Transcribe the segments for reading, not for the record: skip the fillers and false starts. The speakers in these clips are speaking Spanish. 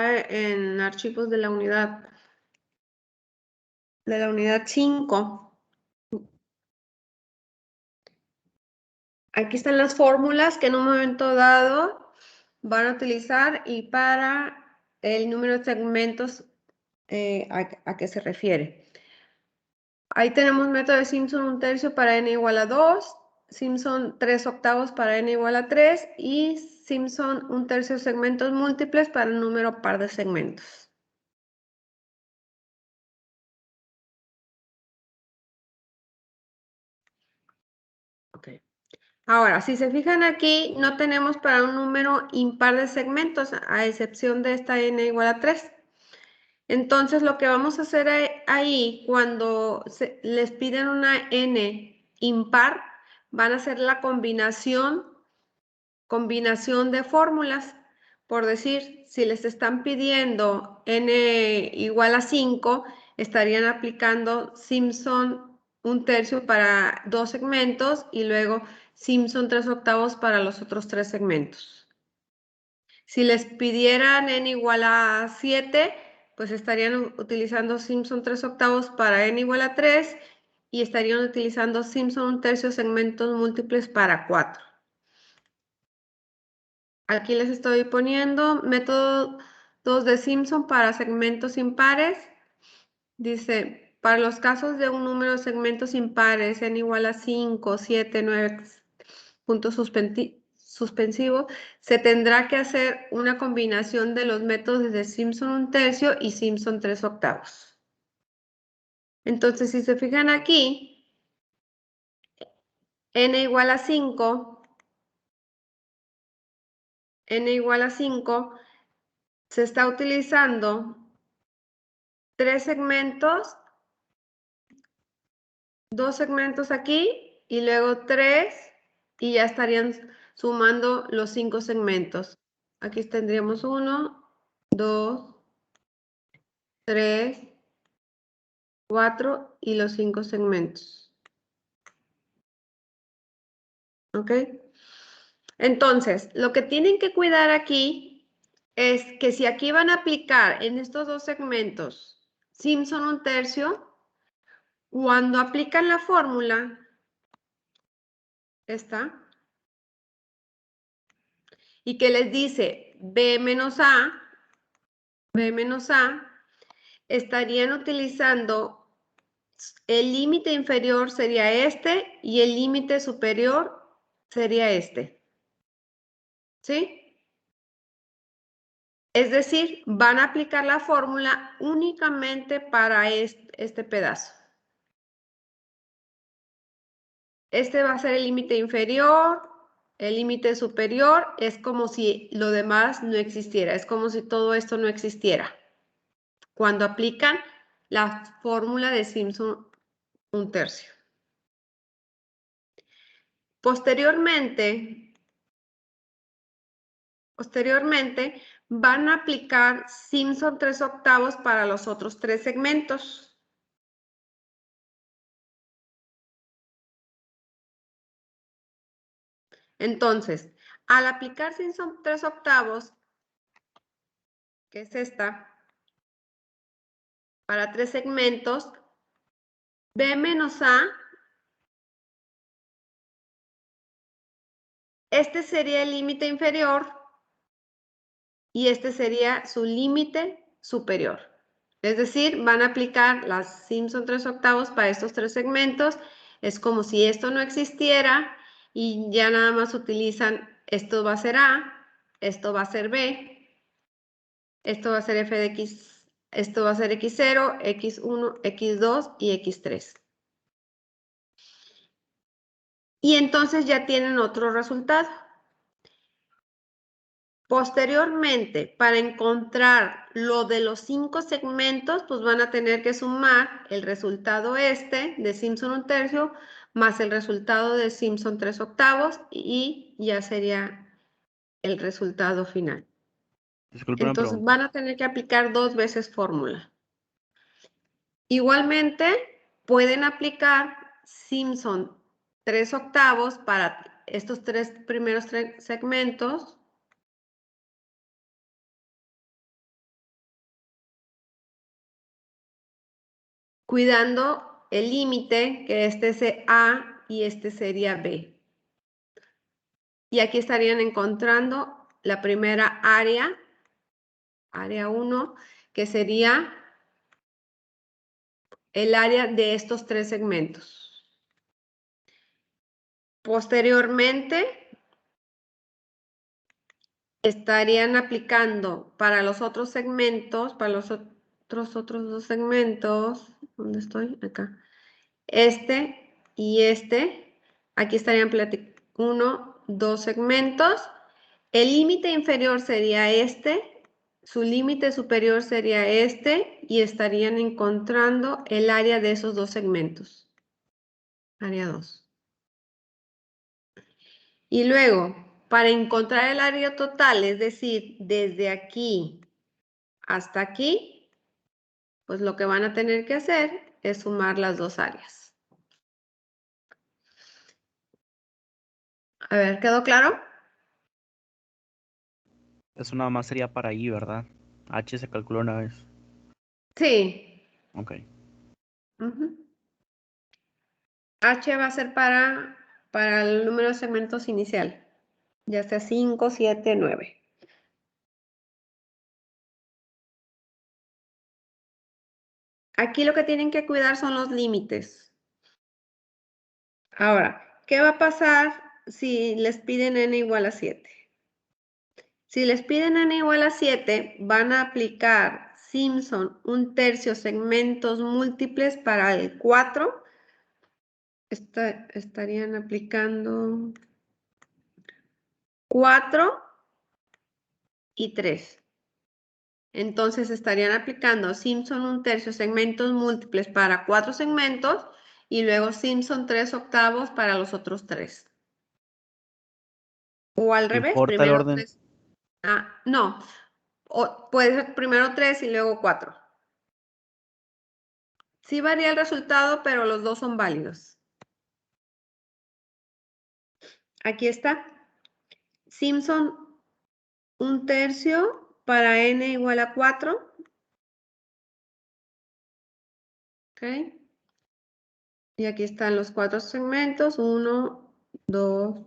en archivos de la unidad 5. Aquí están las fórmulas que en un momento dado van a utilizar y para el número de segmentos a qué se refiere. Ahí tenemos método de Simpson 1/3 para n igual a 2, Simpson 3/8 para n igual a 3 y Simpson 1/3 segmentos múltiples para el número par de segmentos. Okay. Ahora, si se fijan aquí, no tenemos para un número impar de segmentos, a excepción de esta n igual a 3. Entonces, lo que vamos a hacer ahí, cuando les piden una n impar, van a hacer la combinación de fórmulas. Por decir, si les están pidiendo n igual a 5, estarían aplicando Simpson 1/3 para 2 segmentos y luego Simpson 3/8 para los otros 3 segmentos. Si les pidieran n igual a 7, pues estarían utilizando Simpson 3/8 para n igual a 3 y estarían utilizando Simpson 1/3 segmentos múltiples para 4. Aquí les estoy poniendo métodos de Simpson para segmentos impares. Dice, para los casos de un número de segmentos impares n igual a 5, 7, 9, puntos suspensivos, se tendrá que hacer una combinación de los métodos de Simpson 1/3 y Simpson 3/8. Entonces, si se fijan aquí, n igual a 5, se está utilizando 3 segmentos, 2 segmentos aquí y luego 3 y ya estarían sumando los 5 segmentos. Aquí tendríamos 1, 2, 3, 4 y los 5 segmentos. ¿Ok? Entonces, lo que tienen que cuidar aquí es que si aquí van a aplicar en estos 2 segmentos Simpson 1/3, cuando aplican la fórmula, esta, y que les dice B menos A, estarían utilizando el límite inferior sería este y el límite superior sería este. ¿Sí? Es decir, van a aplicar la fórmula únicamente para este pedazo. Este va a ser el límite inferior, el límite superior es como si lo demás no existiera, es como si todo esto no existiera. Cuando aplican la fórmula de Simpson 1/3. Posteriormente, van a aplicar Simpson 3/8 para los otros 3 segmentos. Entonces, al aplicar Simpson 3/8, que es esta, para 3 segmentos, B menos A, este sería el límite inferior y este sería su límite superior. Es decir, van a aplicar las Simpson 3/8 para estos 3 segmentos. Es como si esto no existiera y ya nada más utilizan, esto va a ser A, esto va a ser B, esto va a ser f de x, esto va a ser x0, x1, x2 y x3. Y entonces ya tienen otro resultado. Posteriormente, para encontrar lo de los 5 segmentos, pues van a tener que sumar el resultado de Simpson 1/3 más el resultado de Simpson 3/8 y ya sería el resultado final. Disculpe una Entonces pregunta. van a tener que aplicar 2 veces fórmula. Igualmente, pueden aplicar Simpson 3/8 para estos 3 primeros segmentos. cuidando el límite, que este es A y este sería B. Y aquí estarían encontrando la primera área 1, que sería el área de estos 3 segmentos. Posteriormente, estarían aplicando para los otros segmentos, para los otros 2 segmentos, ¿dónde estoy? Acá. Este y este, aquí estarían 1, 2 segmentos. El límite inferior sería este, su límite superior sería este, y estarían encontrando el área de esos 2 segmentos. Área 2. Y luego, para encontrar el área total, es decir, desde aquí hasta aquí, pues lo que van a tener que hacer es sumar las 2 áreas. A ver, ¿quedó claro? Eso nada más sería para I, ¿verdad? H se calcula una vez. Sí. Ok. H va a ser para el número de segmentos inicial, ya sea 5, 7, 9. Aquí lo que tienen que cuidar son los límites. Ahora, ¿qué va a pasar si les piden n igual a 7? Si les piden n igual a 7, van a aplicar Simpson 1/3 segmentos múltiples para el 4. Estarían aplicando 4 y 3. Entonces estarían aplicando Simpson 1/3 segmentos múltiples para 4 segmentos y luego Simpson 3/8 para los otros 3. O al revés, ¿Importa el primero orden? 3. No. Puede ser primero 3 y luego 4. Sí varía el resultado, pero los dos son válidos. Aquí está. Simpson 1/3 para n igual a 4. ¿Ok? Y aquí están los 4 segmentos. 1, 2,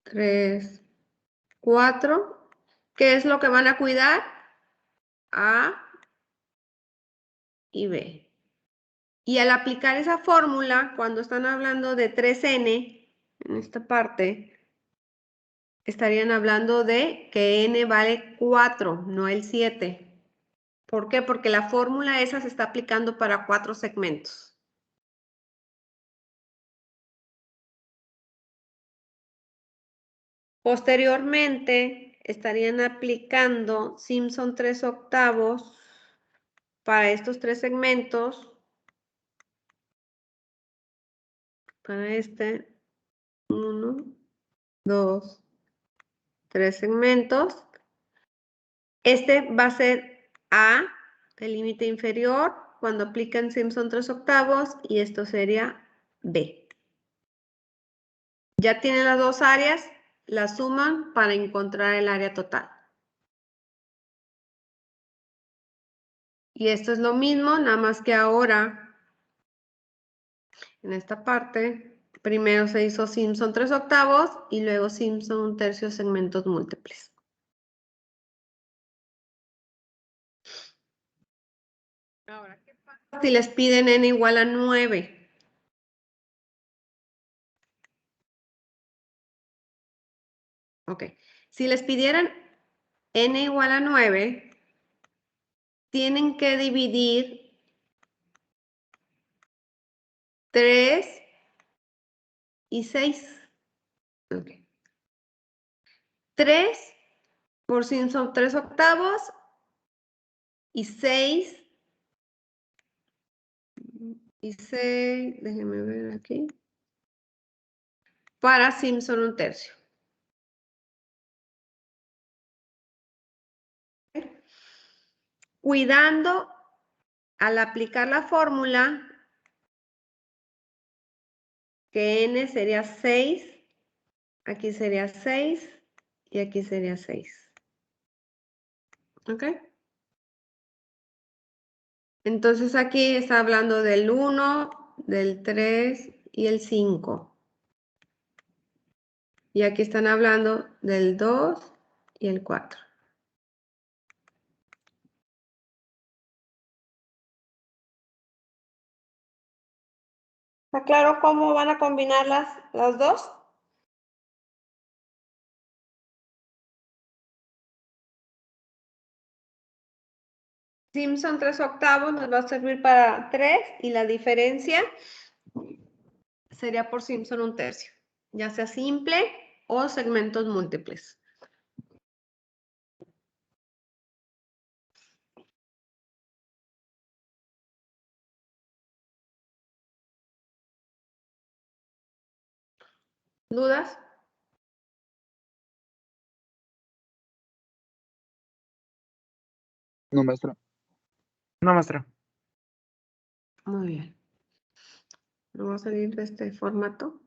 3, 4. ¿Qué es lo que van a cuidar? A y B. Y al aplicar esa fórmula, cuando están hablando de 3n, en esta parte, estarían hablando de que n vale 4, no el 7. ¿Por qué? Porque la fórmula esa se está aplicando para 4 segmentos. Posteriormente, estarían aplicando Simpson 3/8 para estos 3 segmentos. Para este, 1, 2, 3 segmentos. Este va a ser A, el límite inferior, cuando aplican Simpson 3/8, y esto sería B. Ya tienen las 2 áreas, las suman para encontrar el área total. Y esto es lo mismo, nada más que ahora, en esta parte, primero se hizo Simpson 3/8 y luego Simpson 1/3 segmentos múltiples. Ahora, ¿qué pasa si les piden n igual a 9? Ok, si les pidieran n igual a 9, tienen que dividir 3 y 6. Okay. 3 por Simpson 3/8 y 6. Y 6, déjenme ver aquí. Para Simpson 1/3. Cuidando al aplicar la fórmula que n sería 6, aquí sería 6 y aquí sería 6. ¿Ok? Entonces aquí está hablando del 1, del 3 y el 5. Y aquí están hablando del 2 y el 4. ¿Está claro cómo van a combinar las dos? Simpson 3/8 nos va a servir para 3 y la diferencia sería por Simpson 1/3, ya sea simple o segmentos múltiples. ¿Dudas? No, maestra. No, maestra. Muy bien. Vamos a salir de este formato.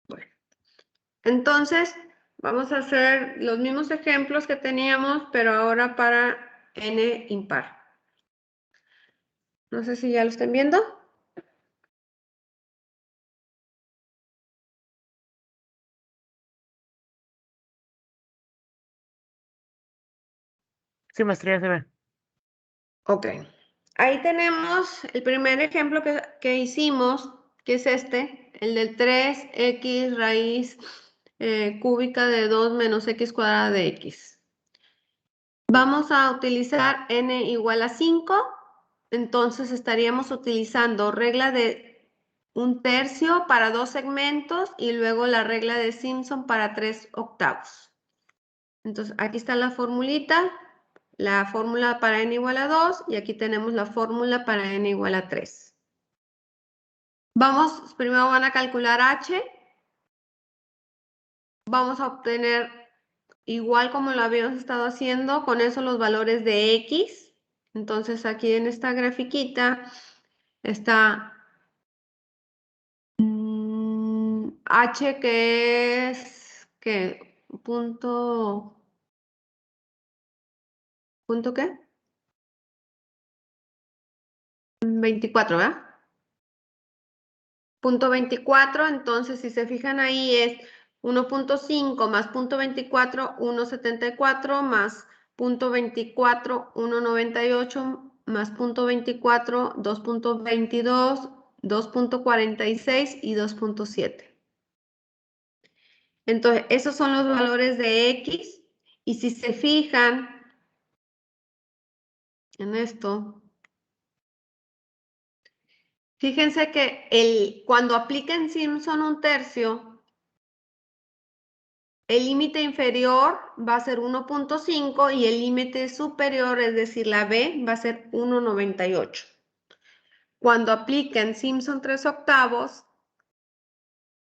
Bueno, entonces vamos a hacer los mismos ejemplos que teníamos, pero ahora para n impar. No sé si ya lo están viendo. Sí, maestra, ya se ve. Ok. Ahí tenemos el primer ejemplo que hicimos, que es este, el del 3x raíz cúbica de 2 menos x cuadrada de x. Vamos a utilizar n igual a 5, entonces estaríamos utilizando regla de 1/3 para 2 segmentos y luego la regla de Simpson para 3/8. Entonces aquí está la formulita, la fórmula para n igual a 2 y aquí tenemos la fórmula para n igual a 3. Vamos, primero van a calcular h. Vamos a obtener, igual como lo habíamos estado haciendo, con eso los valores de x. Entonces aquí en esta grafiquita está h que es, ¿qué? ¿Punto qué? 24, ¿verdad? Punto 24, entonces si se fijan ahí es 1.5 más punto 24, 1.74 más punto 24, 1.98 más punto 24, 2.22, 2.46 y 2.7. Entonces, esos son los valores de X y si se fijan en esto, fíjense que cuando apliquen Simpson 1/3, el límite inferior va a ser 1.5 y el límite superior, es decir, la B, va a ser 1.98. Cuando apliquen Simpson 3/8,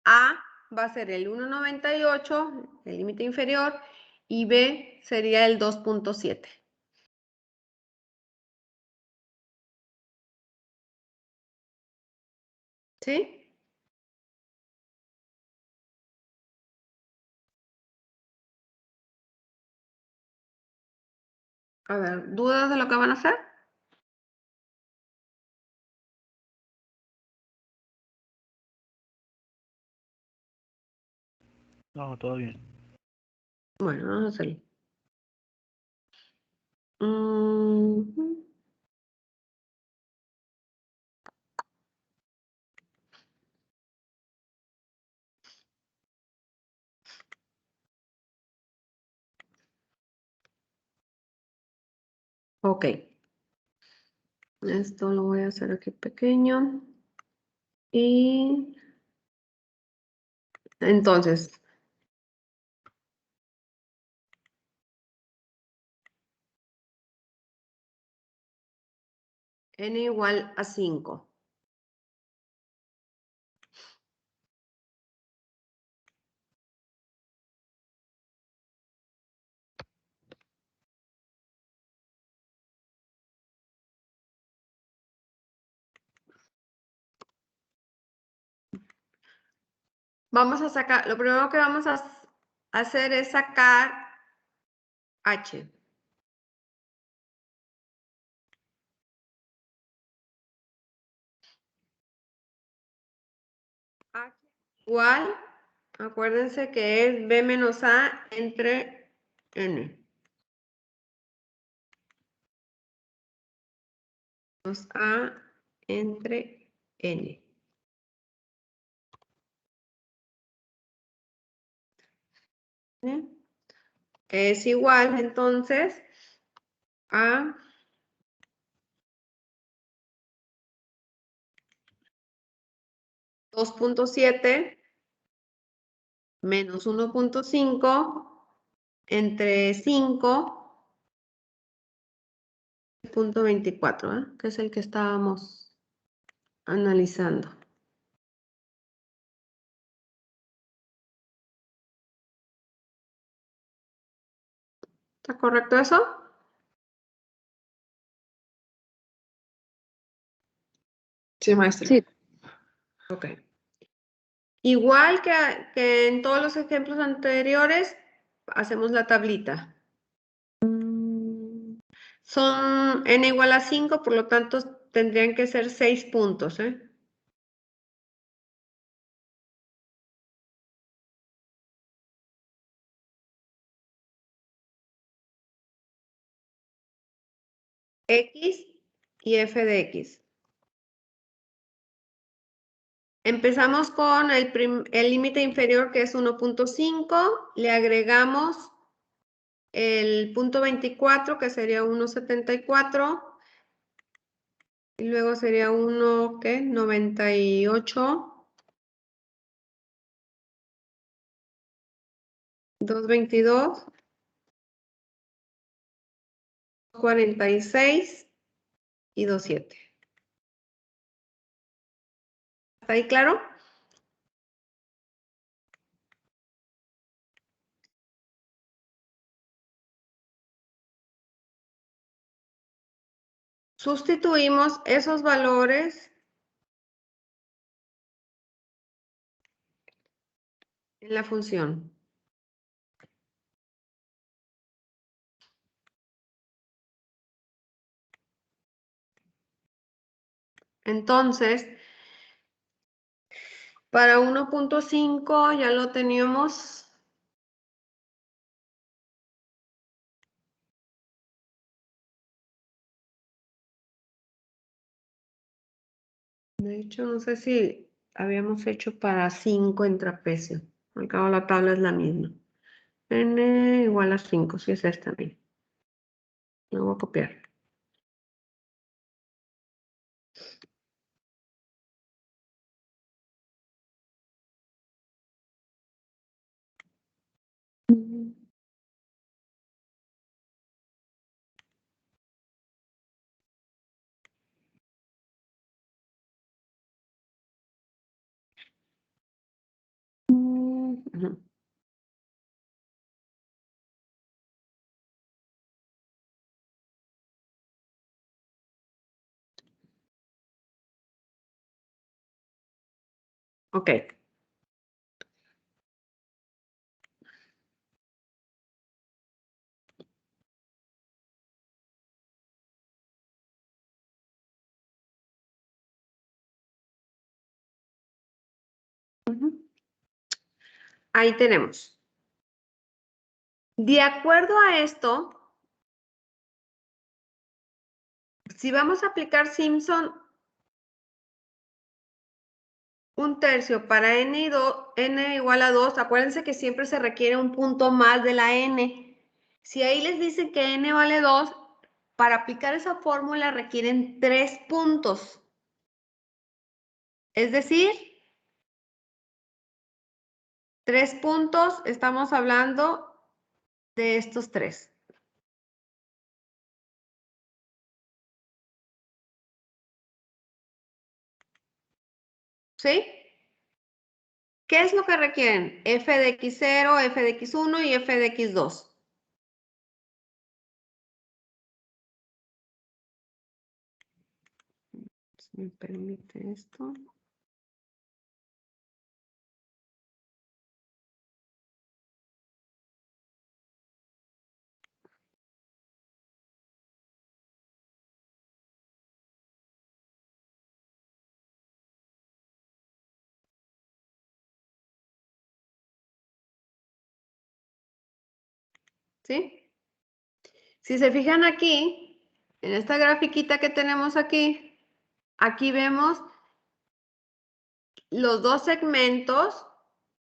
A va a ser el 1.98, el límite inferior, y B sería el 2.7. ¿Sí? A ver, ¿dudas de lo que van a hacer? No, todo bien. Bueno, vamos a hacerlo. Mm, ok. Esto lo voy a hacer aquí pequeño. Y entonces, n igual a 5. Vamos a sacar, lo primero que vamos a hacer es sacar H. H igual, acuérdense que es B menos A entre N. Menos A entre N. Es igual, entonces, a 2.7 menos 1.5 entre 5.24, que es el que estábamos analizando. ¿Está correcto eso? Sí, maestra. Sí. Ok. Igual que en todos los ejemplos anteriores, hacemos la tablita. Son n igual a 5, por lo tanto tendrían que ser 6 puntos, ¿eh? X y f de x. Empezamos con el límite inferior, que es 1.5, le agregamos el punto 24, que sería 1.74, y luego sería 1.98, 2.22, 46 y 2.7. ¿Está ahí claro? Sustituimos esos valores en la función. Entonces, para 1.5 ya lo teníamos. De hecho, no sé si habíamos hecho para 5 en trapecio. Al cabo la tabla es la misma. N igual a 5, si es esta también. Lo voy a copiar. Ujú. Ok. Ujú. Ahí tenemos. De acuerdo a esto, si vamos a aplicar Simpson 1/3 para n igual a 2, acuérdense que siempre se requiere un punto más de la n. Si ahí les dicen que n vale 2, para aplicar esa fórmula requieren 3 puntos. Es decir, 3 puntos, estamos hablando de estos 3. ¿Sí? ¿Qué es lo que requieren? F de x0, f de x1 y f de x2. Si me permite esto. ¿sí? Si se fijan aquí, en esta grafiquita que tenemos aquí, aquí vemos los dos segmentos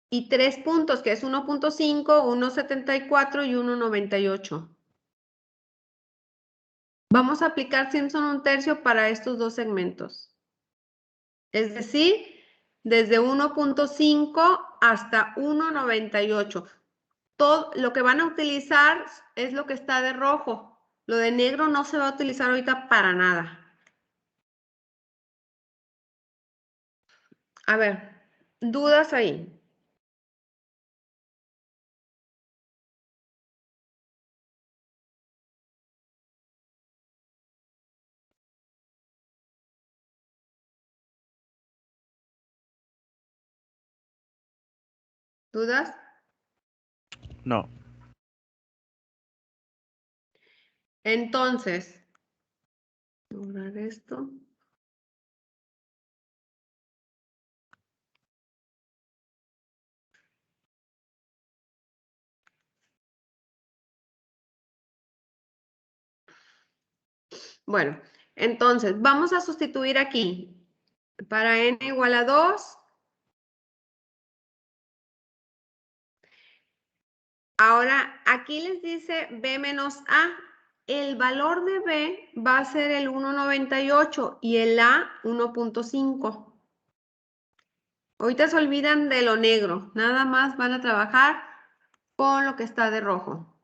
y 3 puntos, que es 1.5, 1.74 y 1.98. Vamos a aplicar Simpson 1/3 para estos dos segmentos. Es decir, desde 1.5 hasta 1.98. Todo lo que van a utilizar es lo que está de rojo. Lo de negro no se va a utilizar ahorita para nada. A ver, dudas ahí. ¿Dudas? No. Entonces, borrar esto. Bueno, entonces vamos a sustituir aquí. Para n igual a 2. Ahora, aquí les dice b menos a. El valor de b va a ser el 1.98 y el a 1.5. Ahorita se olvidan de lo negro. Nada más van a trabajar con lo que está de rojo.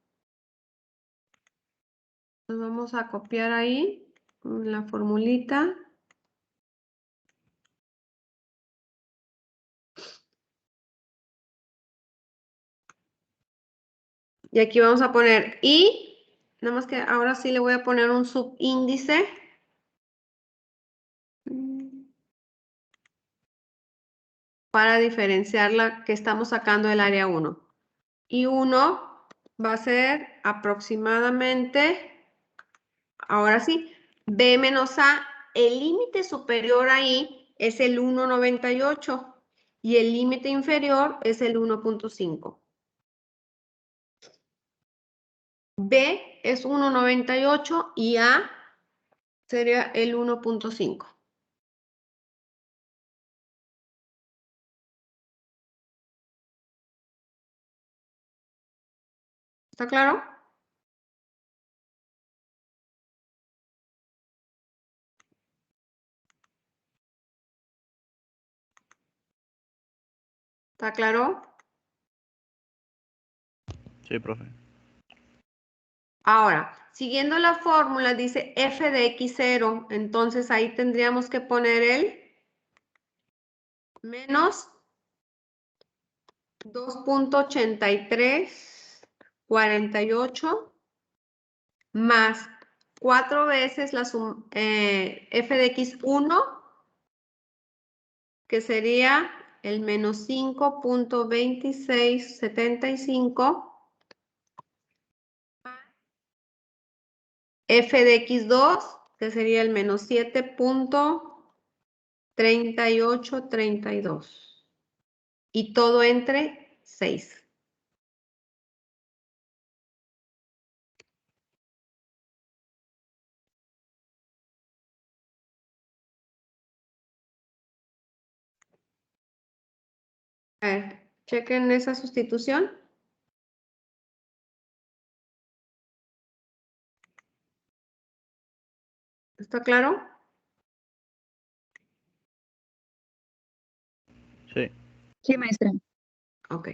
Nos vamos a copiar ahí la formulita. Y aquí vamos a poner i, nada más que ahora sí le voy a poner un subíndice. Para diferenciar la que estamos sacando del área 1. Y 1 va a ser aproximadamente, ahora sí, b menos a. El límite superior ahí es el 1.98 y el límite inferior es el 1.5. B es 1.98 y A sería el 1.5. ¿Está claro? ¿Está claro? Sí, profe. Ahora, siguiendo la fórmula, dice f de x0. Entonces ahí tendríamos que poner el menos 2.8348 más 4 veces la f de x1, que sería el menos 5.2675, f de x2, que sería el menos 7.3832. Y todo entre 6. A ver, chequen esa sustitución. ¿Está claro? Sí. Sí, maestra. Ok.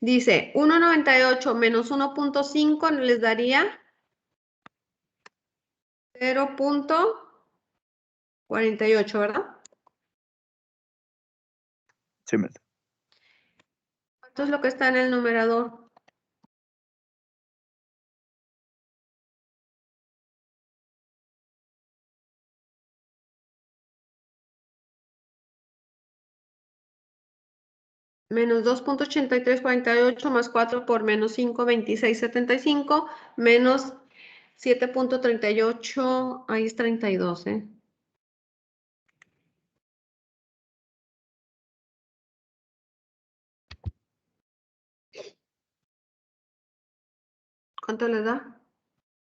Dice 1.98 menos 1.5 les daría 0.48, ¿verdad? Sí, maestra. ¿Cuánto es lo que está en el numerador? Menos 2.8348 más 4 por menos 5.2675 menos 7.38, ahí es 32, ¿eh? ¿Cuánto les da?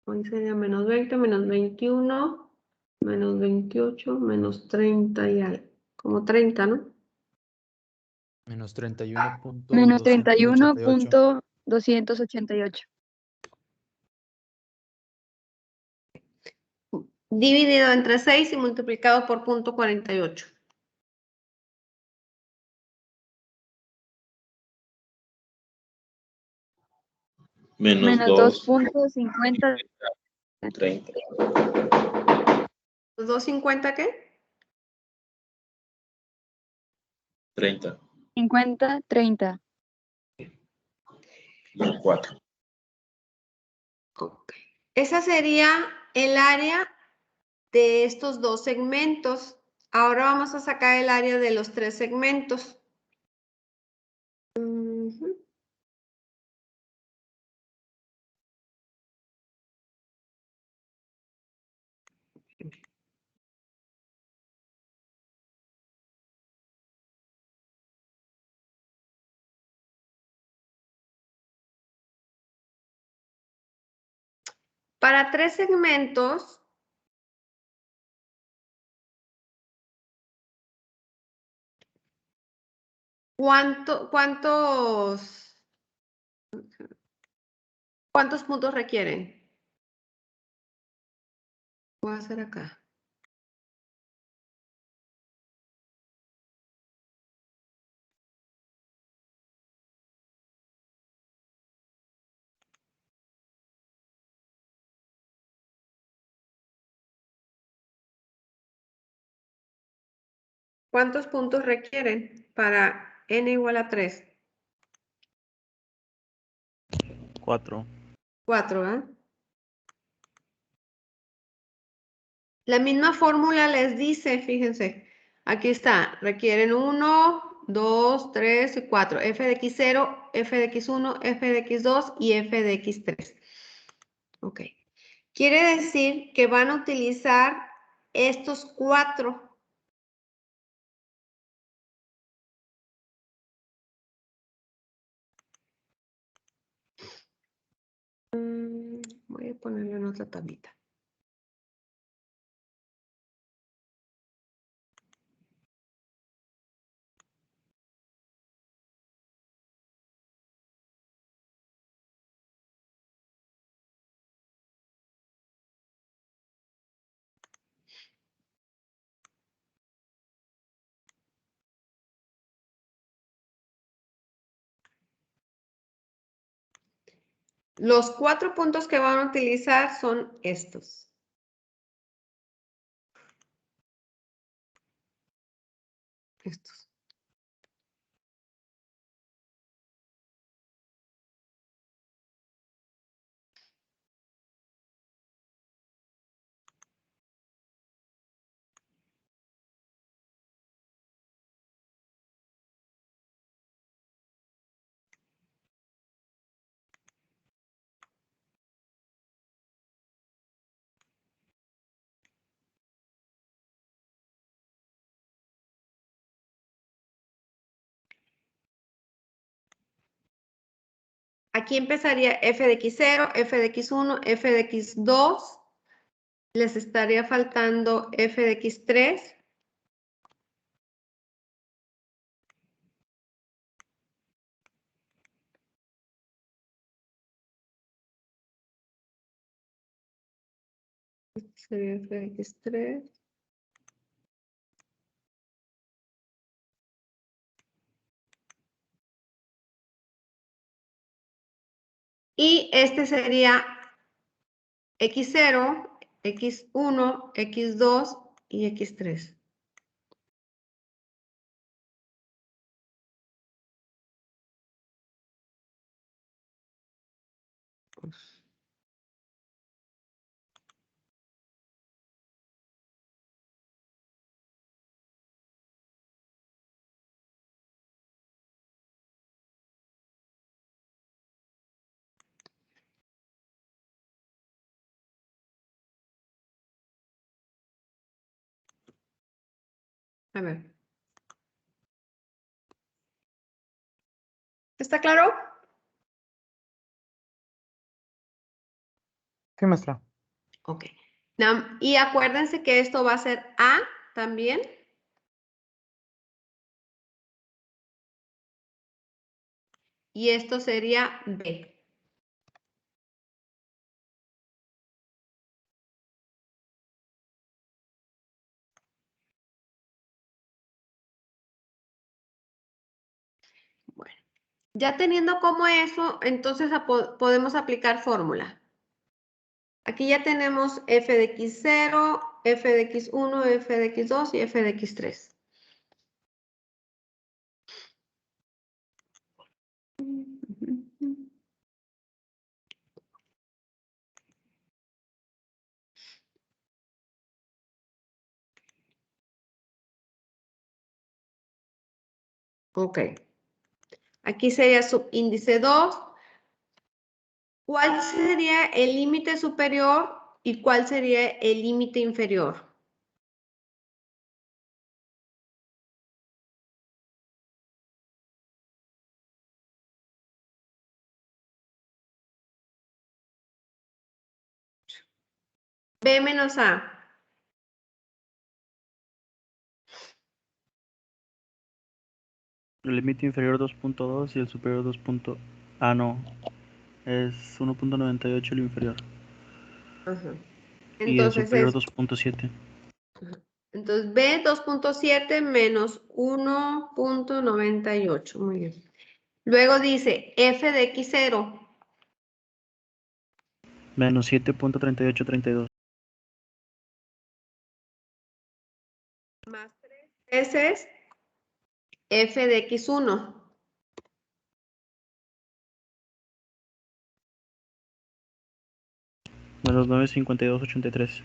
Hoy sería menos 20, menos 21, menos 28, menos 30 y algo. Como 30, ¿no? Menos 31 punto Menos 288. 31.288. Dividido entre 6 y multiplicado por punto 48. Menos 2.50. 30. ¿Los 250 qué? 30. 50, 30. Y 4. Ok. Esa sería el área de estos dos segmentos. Ahora vamos a sacar el área de los tres segmentos. Ujú. Para tres segmentos, ¿cuántos puntos requieren? Voy a hacer acá. ¿Cuántos puntos requieren para n igual a 3? 4. 4, ¿eh? La misma fórmula les dice, fíjense, aquí está, requieren 1, 2, 3 y 4, f de x0, f de x1, f de x2 y f de x3. Ok. Quiere decir que van a utilizar estos 4. Voy a ponerle en otra tablita. Los 4 puntos que van a utilizar son estos. Estos. Aquí empezaría f de x0, f de x1, f de x2. Les estaría faltando f de x3. Este sería f de x3. Y este sería x0, x1, x2 y x3. A ver. ¿Está claro? Sí, maestra. Ok. Y acuérdense que esto va a ser A también. Y esto sería B. Bueno, ya teniendo como eso, entonces podemos aplicar fórmula. Aquí ya tenemos f de x0, f de x1, f de x2 y f de x3. Ok. Aquí sería subíndice 2. ¿Cuál sería el límite superior y cuál sería el límite inferior? B menos A. El límite inferior 2.2 y el superior 2. Ah, no. Es 1.98 el inferior. Ajá. Y el Entonces superior es 2.7. Entonces, B 2.7 menos 1.98. Muy bien. Luego dice f de x0 Menos 7.3832. más 3 veces f de x1. Menos 9.5283.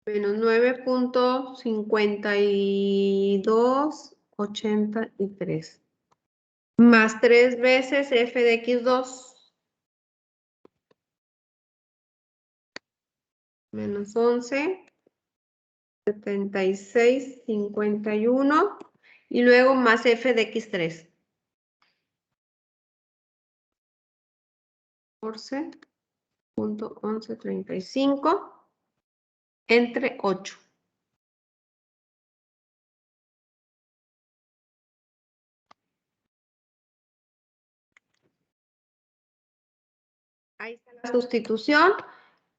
Menos 9.5283. Más 3 veces f de x2. Menos 11. 76.51. Y luego más f de x3. 14.1135 entre 8. Ahí está la sustitución.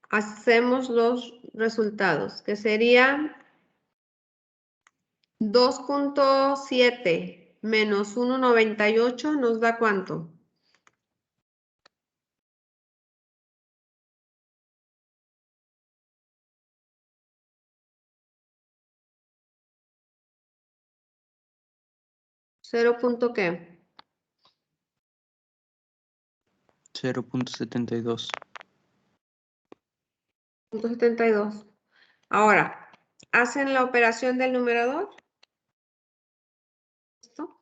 Hacemos los resultados, que sería 2.7 menos 1.98 nos da ¿cuánto? ¿0 qué? 0.72. 0.72. Ahora, ¿hacen la operación del numerador? ¿Esto?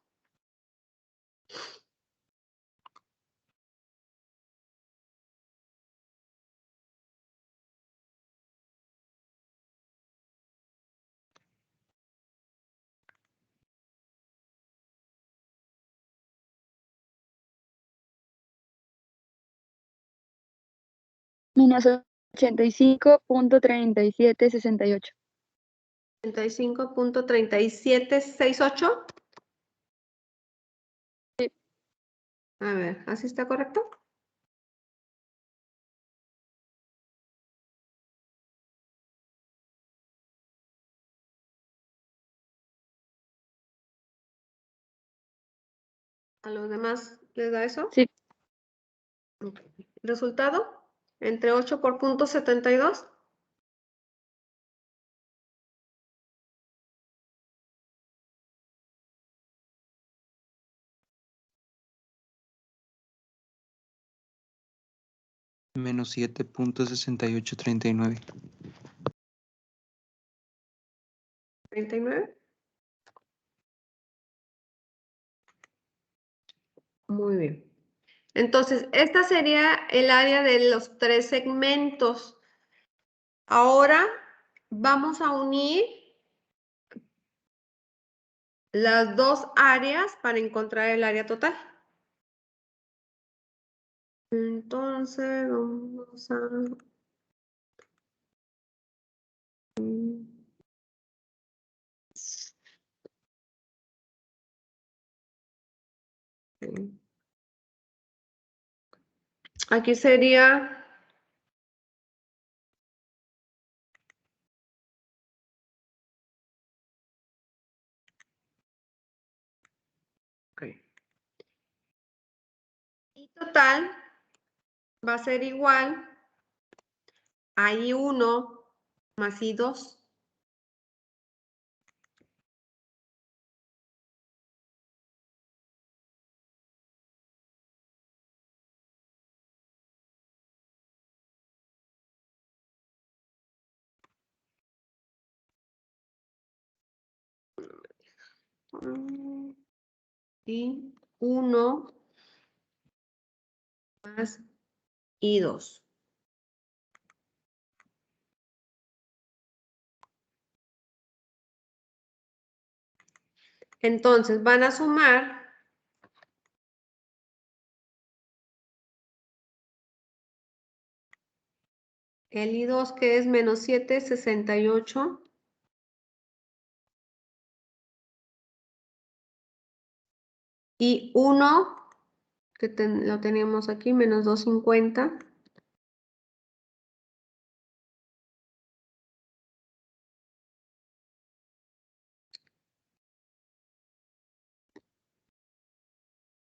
Menos 85.3768. 85.3768. Sí. A ver, ¿así está correcto? ¿A los demás les da eso? Sí. Ok. ¿Resultado? Entre 8 por punto 72. Menos 7.6839. 39. Muy bien. Entonces, esta sería el área de los 3 segmentos. Ahora vamos a unir las dos áreas para encontrar el área total. Entonces, vamos a... Aquí sería... Ok. Y total va a ser igual a I1 más I2. Y 1 más I2. Entonces van a sumar el I2 que es menos 768 y 1 que lo teníamos aquí, menos 250.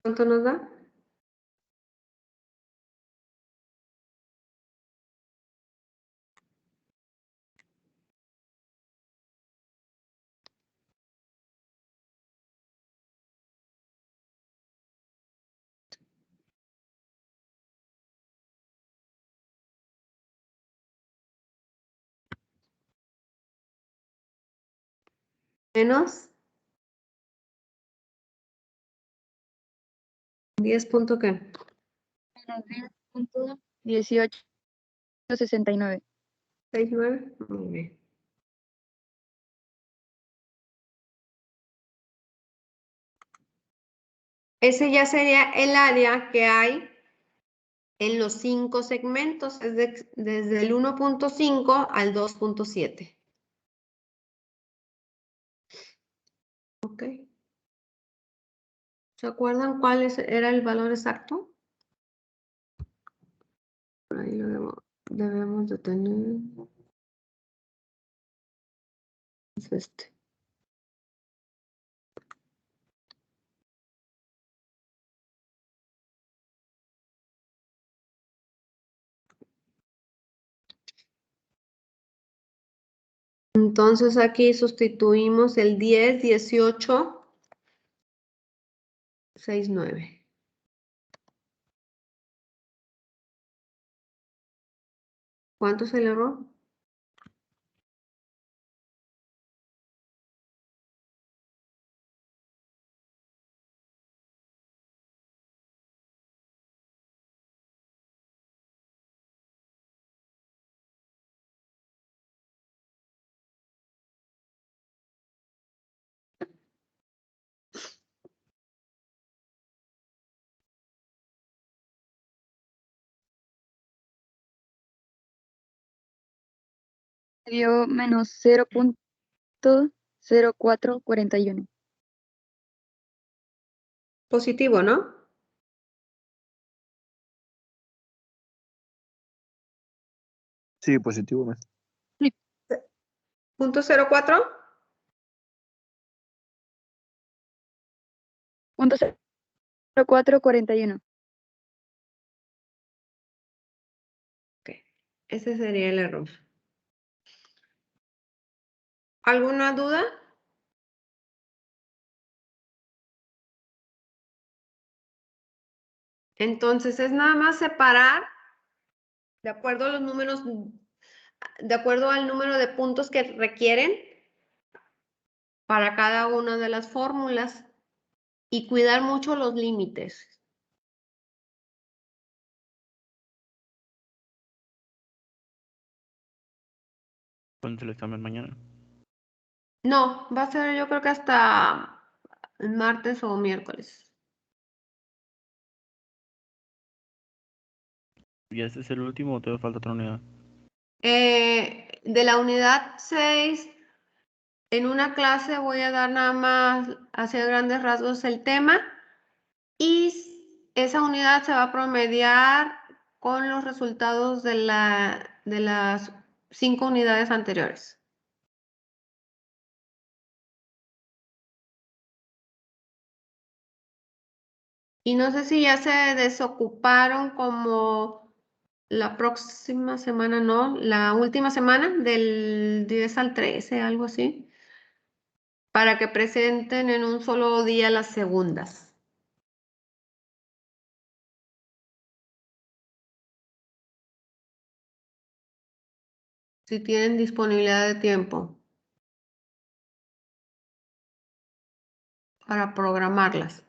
¿Cuánto nos da? Menos 10 punto qué. Menos 10.1869. 69. Muy bien. Ese ya sería el área que hay en los 5 segmentos, es desde el 1.5 al 2.7. Ok. ¿Se acuerdan cuál era el valor exacto? Por ahí lo debemos de tener. Es este. Entonces aquí sustituimos el 10, 18, 6, 9. ¿Cuánto es el error? Dio menos 0.0441. Positivo, ¿no? Sí, positivo, maestra. ¿Punto 04? Punto 0441. Ok. Ese sería el error. ¿Alguna duda? Entonces es nada más separar de acuerdo a los números, de acuerdo al número de puntos que requieren para cada una de las fórmulas y cuidar mucho los límites. ¿Cuándo se le cambian mañana? No, va a ser yo creo que hasta el martes o miércoles. ¿Y ese es el último o te falta otra unidad? De la unidad 6, en una clase voy a dar nada más hacia grandes rasgos el tema y esa unidad se va a promediar con los resultados de las 5 unidades anteriores. Y no sé si ya se desocuparon como la próxima semana, no, la última semana del 10 al 13, algo así, para que presenten en un solo día las segundas. Si tienen disponibilidad de tiempo para programarlas.